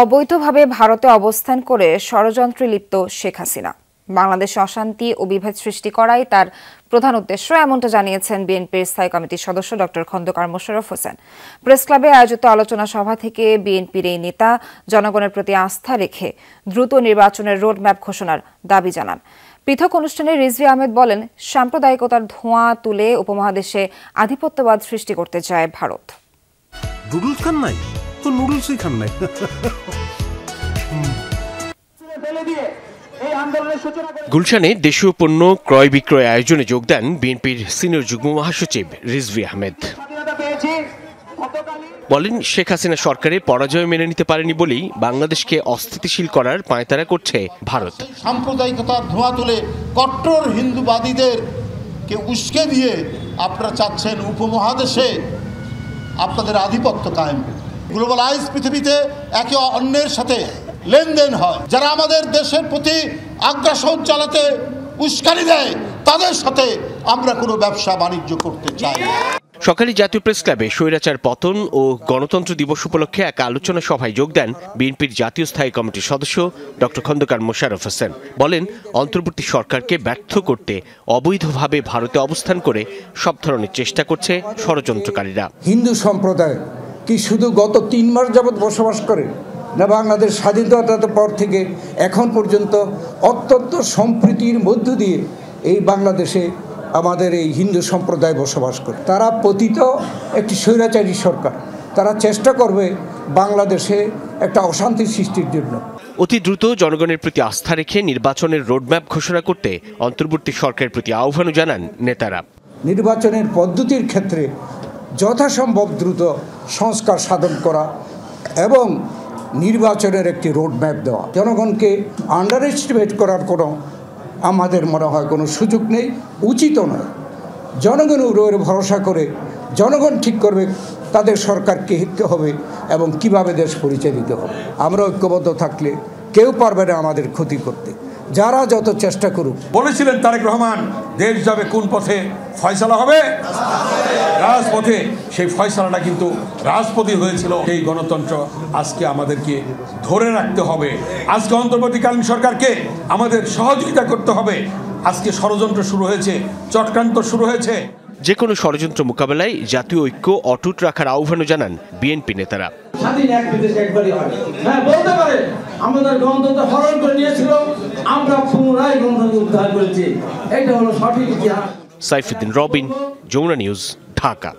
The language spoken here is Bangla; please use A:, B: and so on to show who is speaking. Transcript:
A: অবৈধভাবে ভারতে অবস্থান করে ষড়যন্ত্রে লিপ্ত শেখ হাসিনা বাংলাদেশে অশান্তি ও বিভেদ সৃষ্টি করাই তার প্রধান উদ্দেশ্য, এমনটা জানিয়েছেন বিএনপির স্থায়ী কমিটির সদস্য ডক্টর খন্দকার মোশাররফ হোসেন। প্রেস ক্লাবে আয়োজিত আলোচনা সভা থেকে বিএনপির এই নেতা জনগণের প্রতি আস্থা রেখে দ্রুত নির্বাচনের রোডম্যাপ ঘোষণার দাবি জানান। পৃথক অনুষ্ঠানে রিজভী আহমেদ বলেন, সাম্প্রদায়িকতার ধোঁয়া তুলে উপমহাদেশে আধিপত্যবাদ সৃষ্টি করতে চায় ভারত।
B: নুডলস খান নাই তো নুডলসই খান নাই।
C: গুলশানে দেশীয় পণ্য ক্রয় বিক্রয় আয়োজনে যোগ দেন বিএনপির সিনিয়র যুগ্ম মহাসচিব রিজভী আহমেদ। বলেন, শেখ হাসিনা সরকারের পরাজয় মেনে নিতে পারেনি বলেই বাংলাদেশকে অস্থিতিশীল করার পায়তারা করছে ভারত।
D: সাম্প্রদায়িকতার ধোঁয়া তুলে কট্টর হিন্দুবাদীদেরকে উস্কে দিয়ে আপনারা চাচ্ছেন উপমহাদেশে আপনাদের আধিপত্য কায়েম। গ্লোবালাইজ পৃথিবীতে একে অন্যের সাথে লেনদেন হয়, যারা আমাদের দেশের প্রতি আগ্রাসন চালাতে উস্কানি দেয় তাদের সাথে আমরা কোনো ব্যবসা বাণিজ্য করতে চাই।
C: সকালে জাতীয় প্রেস ক্লাবে স্বৈরাচার পতন ও গণতন্ত্র দিবস উপলক্ষে এক আলোচনা সভায় যোগ দেন বিএনপির জাতীয় স্থায়ী কমিটির সদস্য ডক্টর খন্দকার মোশাররফ হোসেন। বলেন, অন্তর্বর্তী সরকারকে ব্যর্থ করতে অবৈধভাবে ভারতে অবস্থান করে সব ধরনের চেষ্টা করছে ষড়যন্ত্রকারীরা।
E: হিন্দু সম্প্রদায় কি শুধু গত 3 মাস যাবৎ বসবাস করে, না বাংলাদেশ স্বাধীনতার পর থেকে এখন পর্যন্ত অত্যন্ত সম্প্রীতির মধ্য দিয়ে এই বাংলাদেশে আমাদের এই হিন্দু সম্প্রদায় বসবাস করে? তারা পতিত একটি স্বৈরাচারী সরকার, তারা চেষ্টা করবে বাংলাদেশে একটা অশান্তি সৃষ্টির জন্য।
C: অতি দ্রুত জনগণের প্রতি আস্থা রেখে নির্বাচনের রোডম্যাপ ঘোষণা করতে অন্তর্বর্তী সরকারের প্রতি আহ্বান জানান নেতারা।
E: নির্বাচনের পদ্ধতির ক্ষেত্রে যথাসম্ভব দ্রুত সংস্কার সাধন করা এবং নির্বাচনের একটি রোডম্যাপ দেওয়া। জনগণকে আন্ডার এস্টিমেট করার কোনো আমাদের মনে হয় কোনো সুযোগ নেই, উচিত নয়। জনগণের উপরে ভরসা করে জনগণ ঠিক করবে তাদের সরকারকে হিতে হবে এবং কিভাবে দেশ পরিচালিত হবে। আমরা ঐক্যবদ্ধ থাকলে কেউ পারবে না আমাদের ক্ষতি করতে, যারা যত চেষ্টা করুক।
B: বলেছিলেন তারেক রহমান, দেশ যাবে কোন পথে? ফয়সালা হবে রাজপথে। সেই ফয়সালাটা কিন্তু রাজপথে হয়েছিল। এই গণতন্ত্র আজকে আমাদেরকে ধরে রাখতে হবে। আজকে অন্তর্বর্তীকালীন সরকারকে আমাদের সহযোগিতা করতে হবে। আজকে ষড়যন্ত্র শুরু হয়েছে, চক্রান্ত শুরু হয়েছে।
C: যে কোনো ষড়যন্ত্র মোকাবেলায় জাতীয় ঐক্য অটুট রাখার আহ্বান জানান বিএনপি নেতারা।
F: স্বাধীন এক বিদেশ একবারই হয়। হ্যাঁ, বলতে পারে আমাদের গণতন্ত্র হরণ করে নিয়েছিল, আমরা পুনরায় গণতন্ত্র উদ্ধার করেছি। এটা হলো সঠিক ইতিহাস।
C: সাইফুদ্দিন রবিন, যমুনা নিউজ, ঢাকা।